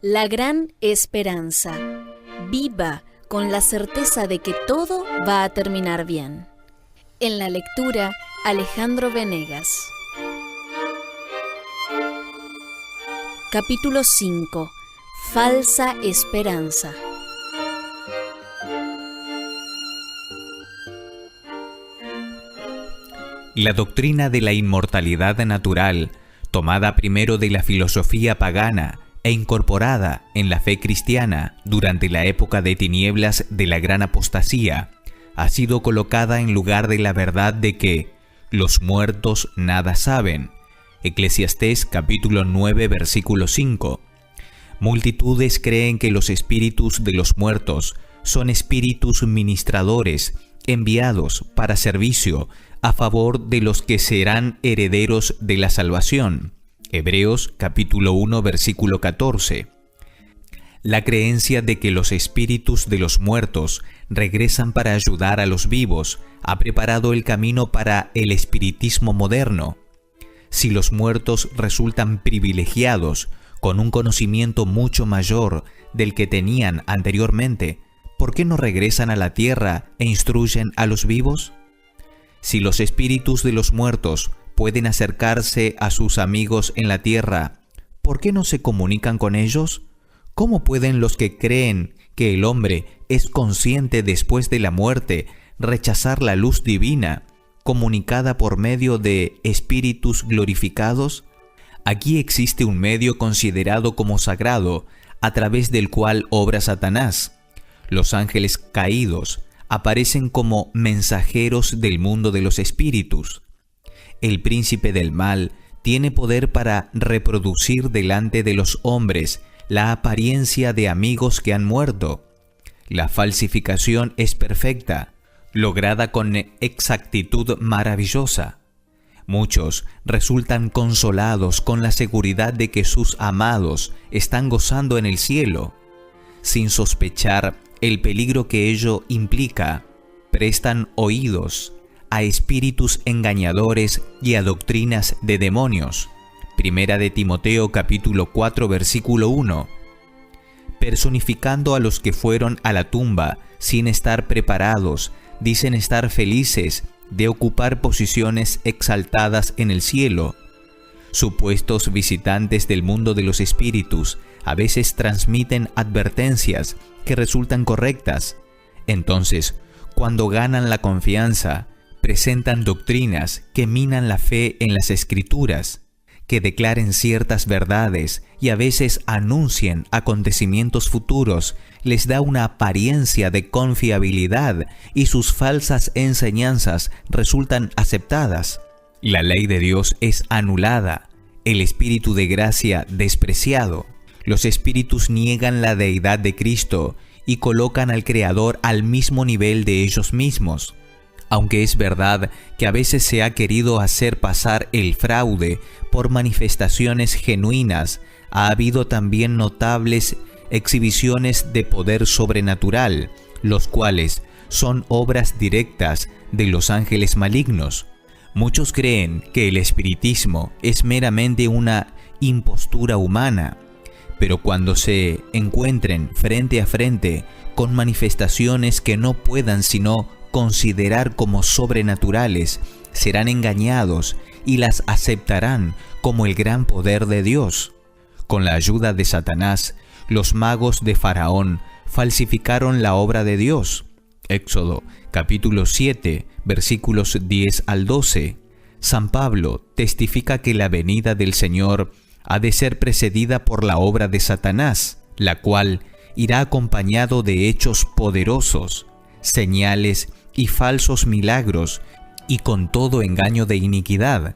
La gran esperanza. Viva con la certeza de que todo va a terminar bien. En la lectura, Alejandro Venegas. Capítulo 5. Falsa esperanza. La doctrina de la inmortalidad natural, tomada primero de la filosofía pagana e incorporada en la fe cristiana durante la época de tinieblas de la gran apostasía, ha sido colocada en lugar de la verdad de que los muertos nada saben. Eclesiastés capítulo 9 versículo 5. Multitudes creen que los espíritus de los muertos son espíritus ministradores enviados para servicio a favor de los que serán herederos de la salvación. Hebreos capítulo 1 versículo 14. La creencia de que los espíritus de los muertos regresan para ayudar a los vivos ha preparado el camino para el espiritismo moderno. Si los muertos resultan privilegiados con un conocimiento mucho mayor del que tenían anteriormente, ¿por qué no regresan a la tierra e instruyen a los vivos? Si los espíritus de los muertos pueden acercarse a sus amigos en la tierra, ¿por qué no se comunican con ellos? ¿Cómo pueden los que creen que el hombre es consciente después de la muerte rechazar la luz divina, comunicada por medio de espíritus glorificados? Aquí existe un medio considerado como sagrado, a través del cual obra Satanás. Los ángeles caídos aparecen como mensajeros del mundo de los espíritus. El príncipe del mal tiene poder para reproducir delante de los hombres la apariencia de amigos que han muerto. La falsificación es perfecta, lograda con exactitud maravillosa. Muchos resultan consolados con la seguridad de que sus amados están gozando en el cielo. Sin sospechar el peligro que ello implica, prestan oídos a espíritus engañadores y a doctrinas de demonios. Primera de Timoteo capítulo 4 versículo 1. Personificando a los que fueron a la tumba sin estar preparados, dicen estar felices de ocupar posiciones exaltadas en el cielo. Supuestos visitantes del mundo de los espíritus a veces transmiten advertencias que resultan correctas. Entonces, cuando ganan la confianza, presentan doctrinas que minan la fe en las Escrituras, que declaren ciertas verdades y a veces anuncien acontecimientos futuros, les da una apariencia de confiabilidad y sus falsas enseñanzas resultan aceptadas. La ley de Dios es anulada, el Espíritu de gracia despreciado. Los espíritus niegan la deidad de Cristo y colocan al Creador al mismo nivel de ellos mismos. Aunque es verdad que a veces se ha querido hacer pasar el fraude por manifestaciones genuinas, ha habido también notables exhibiciones de poder sobrenatural, los cuales son obras directas de los ángeles malignos. Muchos creen que el espiritismo es meramente una impostura humana, pero cuando se encuentren frente a frente con manifestaciones que no puedan sino considerar como sobrenaturales, serán engañados y las aceptarán como el gran poder de Dios. Con la ayuda de Satanás, los magos de Faraón falsificaron la obra de Dios. Éxodo capítulo 7 versículos 10 al 12. San Pablo testifica que la venida del Señor ha de ser precedida por la obra de Satanás, la cual irá acompañado de hechos poderosos, señales y falsos milagros, y con todo engaño de iniquidad.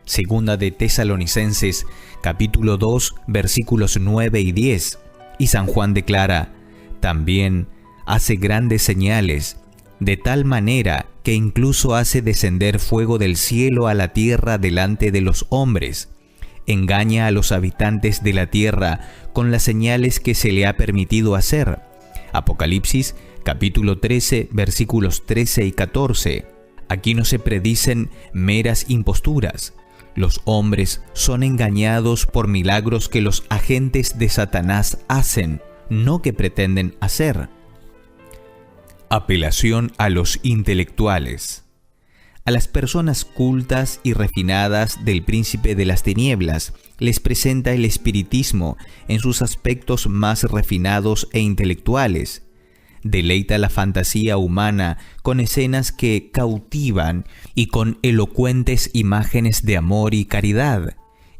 Segunda de Tesalonicenses capítulo 2 versículos 9 y 10. Y San Juan declara: también hace grandes señales, de tal manera que incluso hace descender fuego del cielo a la tierra delante de los hombres. Engaña a los habitantes de la tierra con las señales que se le ha permitido hacer. Apocalipsis capítulo 13 versículos 13 y 14. Aquí no se predicen meras imposturas. Los hombres son engañados por milagros que los agentes de Satanás hacen, no que pretenden hacer. Apelación a los intelectuales. A las personas cultas y refinadas del príncipe de las tinieblas les presenta el espiritismo en sus aspectos más refinados e intelectuales. Deleita la fantasía humana con escenas que cautivan y con elocuentes imágenes de amor y caridad.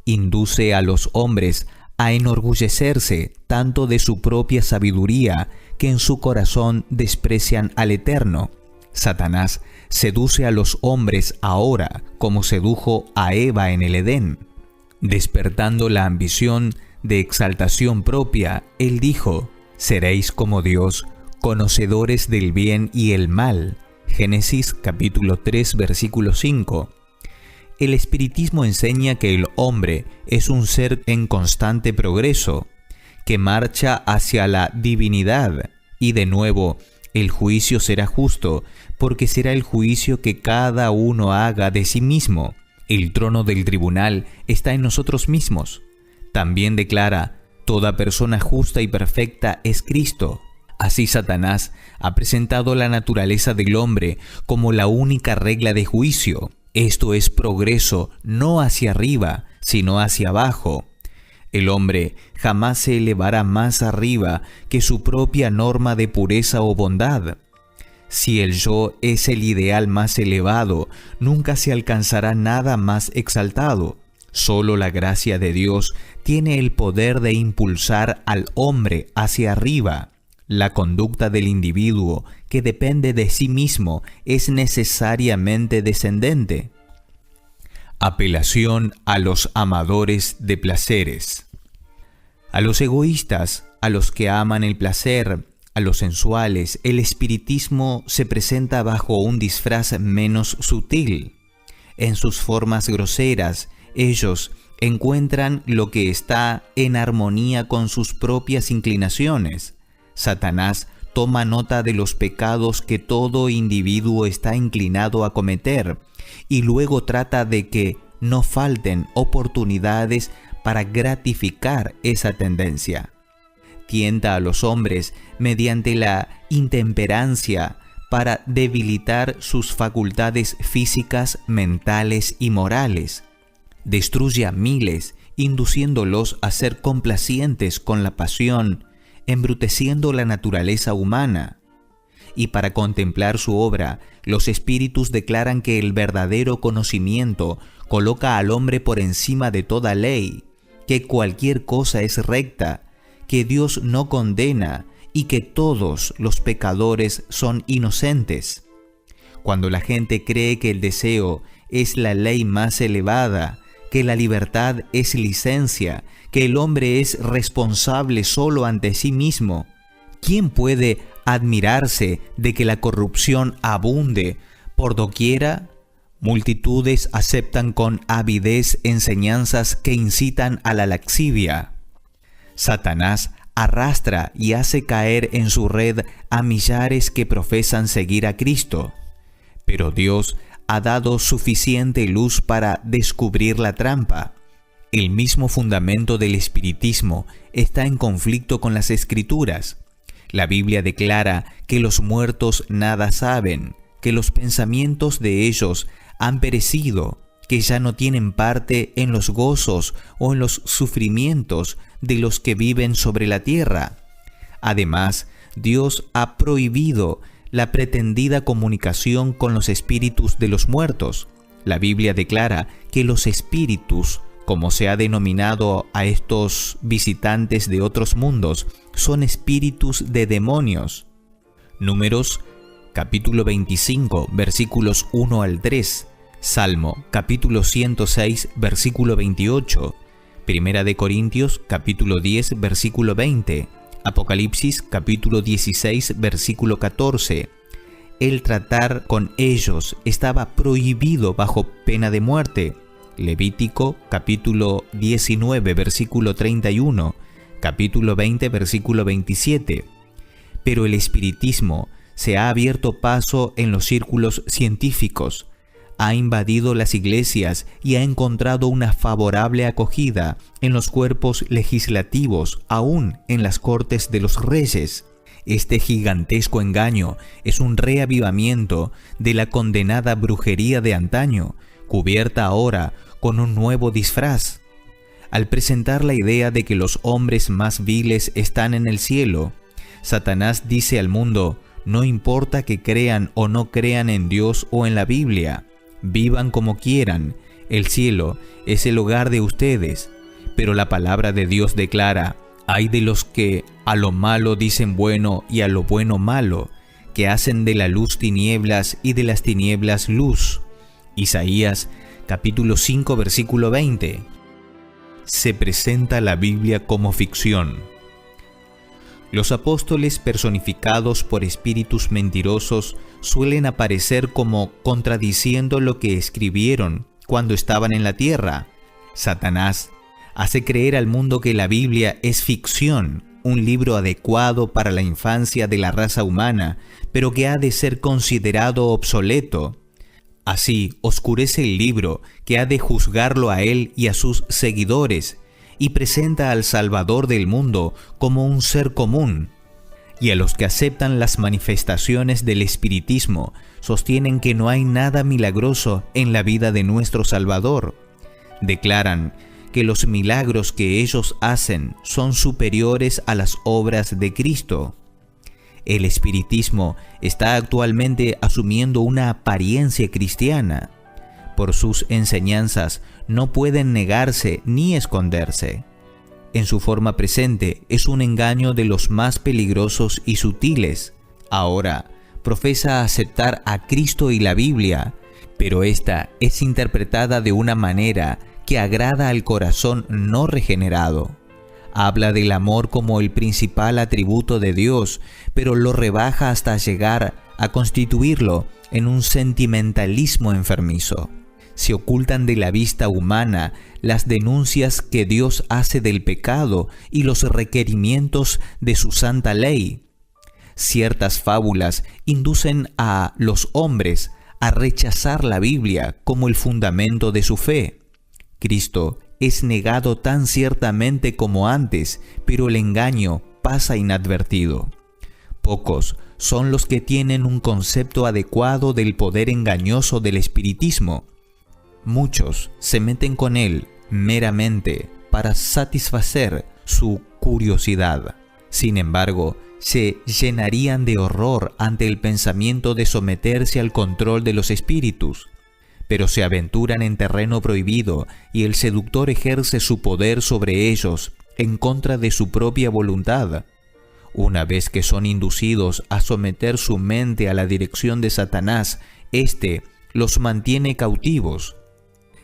Induce a los hombres a enorgullecerse tanto de su propia sabiduría que en su corazón desprecian al Eterno. Satanás seduce a los hombres ahora como sedujo a Eva en el Edén. Despertando la ambición de exaltación propia, él dijo: «Seréis como Dios, conocedores del bien y el mal». Génesis capítulo 3, versículo 5. El espiritismo enseña que el hombre es un ser en constante progreso, que marcha hacia la divinidad, y de nuevo, el juicio será justo, porque será el juicio que cada uno haga de sí mismo. El trono del tribunal está en nosotros mismos. También declara: toda persona justa y perfecta es Cristo. Así Satanás ha presentado la naturaleza del hombre como la única regla de juicio. Esto es progreso no hacia arriba, sino hacia abajo. El hombre jamás se elevará más arriba que su propia norma de pureza o bondad. Si el yo es el ideal más elevado, nunca se alcanzará nada más exaltado. Solo la gracia de Dios tiene el poder de impulsar al hombre hacia arriba. La conducta del individuo, que depende de sí mismo, es necesariamente descendente. Apelación a los amadores de placeres. A los egoístas, a los que aman el placer, a los sensuales, el espiritismo se presenta bajo un disfraz menos sutil. En sus formas groseras, ellos encuentran lo que está en armonía con sus propias inclinaciones. Satanás toma nota de los pecados que todo individuo está inclinado a cometer y luego trata de que no falten oportunidades para gratificar esa tendencia. Tienta a los hombres mediante la intemperancia para debilitar sus facultades físicas, mentales y morales. Destruye a miles, induciéndolos a ser complacientes con la pasión, embruteciendo la naturaleza humana. Y para contemplar su obra, los espíritus declaran que el verdadero conocimiento coloca al hombre por encima de toda ley, que cualquier cosa es recta, que Dios no condena y que todos los pecadores son inocentes. Cuando la gente cree que el deseo es la ley más elevada, que la libertad es licencia, que el hombre es responsable solo ante sí mismo, ¿quién puede admirarse de que la corrupción abunde por doquiera? Multitudes aceptan con avidez enseñanzas que incitan a la laxivia. Satanás arrastra y hace caer en su red a millares que profesan seguir a Cristo. Pero Dios ha dado suficiente luz para descubrir la trampa. El mismo fundamento del espiritismo está en conflicto con las Escrituras. La Biblia declara que los muertos nada saben, que los pensamientos de ellos han perecido, que ya no tienen parte en los gozos o en los sufrimientos de los que viven sobre la tierra. Además, Dios ha prohibido la pretendida comunicación con los espíritus de los muertos. La Biblia declara que los espíritus, como se ha denominado a estos visitantes de otros mundos, son espíritus de demonios. Números capítulo 25, versículos 1 al 3. Salmo capítulo 106, versículo 28. Primera de Corintios capítulo 10, versículo 20. Apocalipsis capítulo 16, versículo 14. El tratar con ellos estaba prohibido bajo pena de muerte. Levítico capítulo 19, versículo 31, capítulo 20, versículo 27. Pero el espiritismo se ha abierto paso en los círculos científicos. ha invadido las iglesias y ha encontrado una favorable acogida en los cuerpos legislativos, aún en las cortes de los reyes. Este gigantesco engaño es un reavivamiento de la condenada brujería de antaño, cubierta ahora con un nuevo disfraz. Al presentar la idea de que los hombres más viles están en el cielo, Satanás dice al mundo: no importa que crean o no crean en Dios o en la Biblia, vivan como quieran, el cielo es el hogar de ustedes. Pero la palabra de Dios declara: ay de los que a lo malo dicen bueno y a lo bueno malo, que hacen de la luz tinieblas y de las tinieblas luz. Isaías capítulo 5 versículo 20. Se presenta la Biblia como ficción. Los apóstoles personificados por espíritus mentirosos suelen aparecer como contradiciendo lo que escribieron cuando estaban en la tierra. Satanás hace creer al mundo que la Biblia es ficción, un libro adecuado para la infancia de la raza humana, pero que ha de ser considerado obsoleto. Así oscurece el libro, que ha de juzgarlo a él y a sus seguidores, y presenta al Salvador del mundo como un ser común. Y a los que aceptan las manifestaciones del espiritismo, sostienen que no hay nada milagroso en la vida de nuestro Salvador. Declaran que los milagros que ellos hacen son superiores a las obras de Cristo. El espiritismo está actualmente asumiendo una apariencia cristiana. Por sus enseñanzas no pueden negarse ni esconderse. En su forma presente es un engaño de los más peligrosos y sutiles. Ahora profesa aceptar a Cristo y la Biblia, pero esta es interpretada de una manera que agrada al corazón no regenerado. Habla del amor como el principal atributo de Dios, pero lo rebaja hasta llegar a constituirlo en un sentimentalismo enfermizo. Se ocultan de la vista humana las denuncias que Dios hace del pecado y los requerimientos de su santa ley. Ciertas fábulas inducen a los hombres a rechazar la Biblia como el fundamento de su fe. Cristo es negado tan ciertamente como antes, pero el engaño pasa inadvertido. Pocos son los que tienen un concepto adecuado del poder engañoso del espiritismo. Muchos se meten con él meramente para satisfacer su curiosidad. Sin embargo, se llenarían de horror ante el pensamiento de someterse al control de los espíritus. Pero se aventuran en terreno prohibido y el seductor ejerce su poder sobre ellos en contra de su propia voluntad. Una vez que son inducidos a someter su mente a la dirección de Satanás, éste los mantiene cautivos.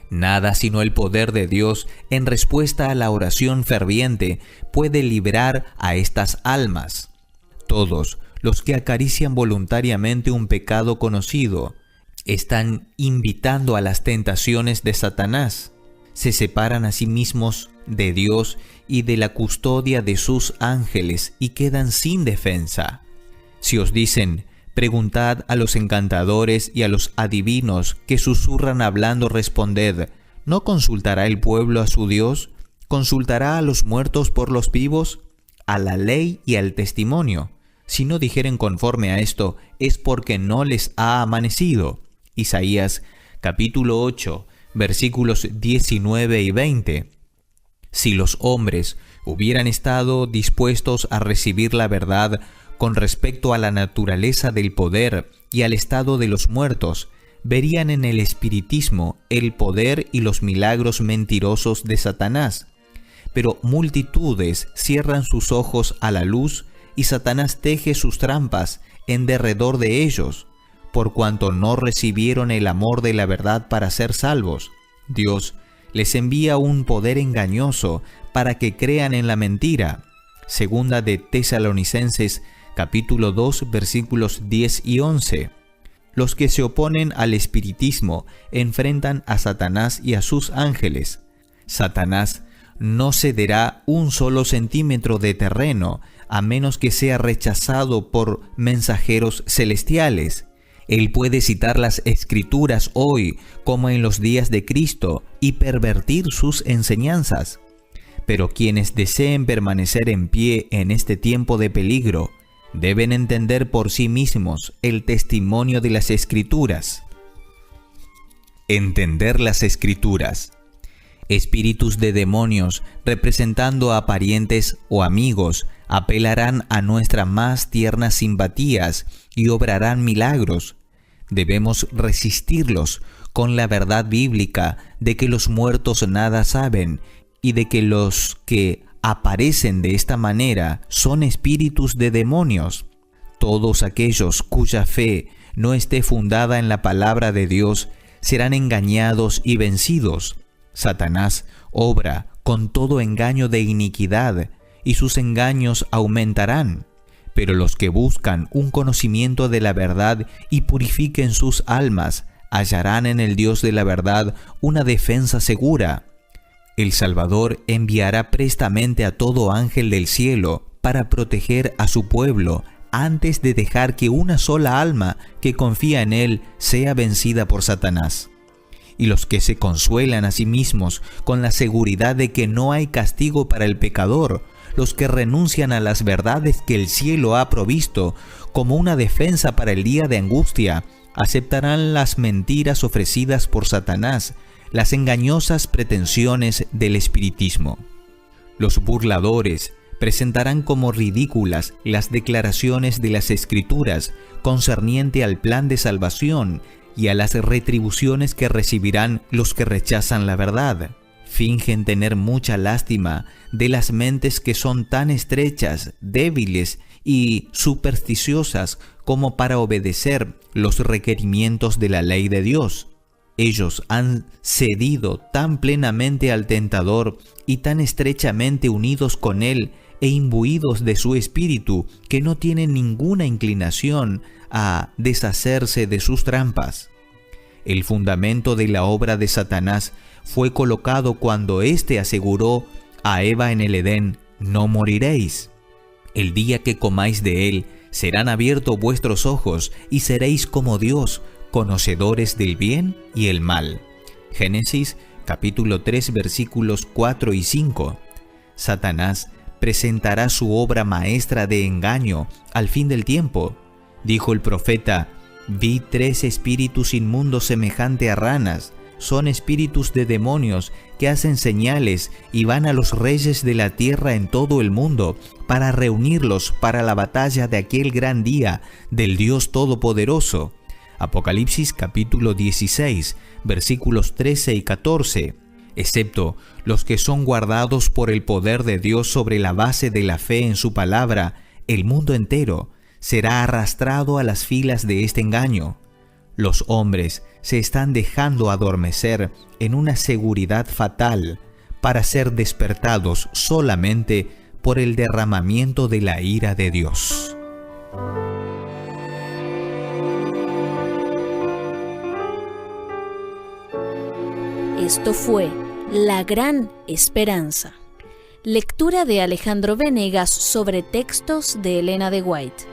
Nada sino el poder de Dios, en respuesta a la oración ferviente, puede librar a estas almas. Todos los que acarician voluntariamente un pecado conocido están invitando a las tentaciones de Satanás. Se separan a sí mismos de Dios y de la custodia de sus ángeles y quedan sin defensa. Si os dicen: preguntad a los encantadores y a los adivinos que susurran hablando, responded: ¿no consultará el pueblo a su Dios? ¿Consultará a los muertos por los vivos? A la ley y al testimonio. Si no dijeren conforme a esto, es porque no les ha amanecido. Isaías capítulo 8, versículos 19 y 20. Si los hombres hubieran estado dispuestos a recibir la verdad con respecto a la naturaleza del poder y al estado de los muertos, verían en el espiritismo el poder y los milagros mentirosos de Satanás. Pero multitudes cierran sus ojos a la luz y Satanás teje sus trampas en derredor de ellos, por cuanto no recibieron el amor de la verdad para ser salvos. Dios les envía un poder engañoso para que crean en la mentira. Segunda de Tesalonicenses capítulo 2 versículos 10 y 11. Los que se oponen al espiritismo enfrentan a Satanás y a sus ángeles. Satanás no cederá un solo centímetro de terreno a menos que sea rechazado por mensajeros celestiales, Él puede citar las Escrituras hoy como en los días de Cristo y pervertir sus enseñanzas. Pero quienes deseen permanecer en pie en este tiempo de peligro deben entender por sí mismos el testimonio de las Escrituras. Entender las Escrituras. Espíritus de demonios, representando a parientes o amigos, apelarán a nuestras más tiernas simpatías y obrarán milagros. Debemos resistirlos con la verdad bíblica de que los muertos nada saben y de que los que aparecen de esta manera son espíritus de demonios. Todos aquellos cuya fe no esté fundada en la palabra de Dios serán engañados y vencidos. Satanás obra con todo engaño de iniquidad y sus engaños aumentarán. Pero los que buscan un conocimiento de la verdad y purifiquen sus almas, hallarán en el Dios de la verdad una defensa segura. El Salvador enviará prestamente a todo ángel del cielo para proteger a su pueblo antes de dejar que una sola alma que confía en él sea vencida por Satanás. Y los que se consuelan a sí mismos con la seguridad de que no hay castigo para el pecador, los que renuncian a las verdades que el cielo ha provisto como una defensa para el día de angustia, aceptarán las mentiras ofrecidas por Satanás, las engañosas pretensiones del espiritismo. Los burladores presentarán como ridículas las declaraciones de las Escrituras concerniente al plan de salvación y a las retribuciones que recibirán los que rechazan la verdad. Fingen tener mucha lástima de las mentes que son tan estrechas, débiles y supersticiosas como para obedecer los requerimientos de la ley de Dios. Ellos han cedido tan plenamente al tentador y tan estrechamente unidos con él e imbuidos de su espíritu que no tienen ninguna inclinación a deshacerse de sus trampas. El fundamento de la obra de Satanás fue colocado cuando éste aseguró a Eva en el Edén: no moriréis. El día que comáis de él, serán abiertos vuestros ojos y seréis como Dios, conocedores del bien y el mal. Génesis capítulo 3 versículos 4 y 5. Satanás presentará su obra maestra de engaño al fin del tiempo. Dijo el profeta: vi 3 espíritus inmundos semejante a ranas. Son espíritus de demonios que hacen señales y van a los reyes de la tierra en todo el mundo para reunirlos para la batalla de aquel gran día del Dios Todopoderoso. Apocalipsis capítulo 16, versículos 13 y 14. Excepto los que son guardados por el poder de Dios sobre la base de la fe en su palabra, el mundo entero será arrastrado a las filas de este engaño. Los hombres se están dejando adormecer en una seguridad fatal para ser despertados solamente por el derramamiento de la ira de Dios. Esto fue La Gran Esperanza. Lectura de Alejandro Venegas sobre textos de Elena de White.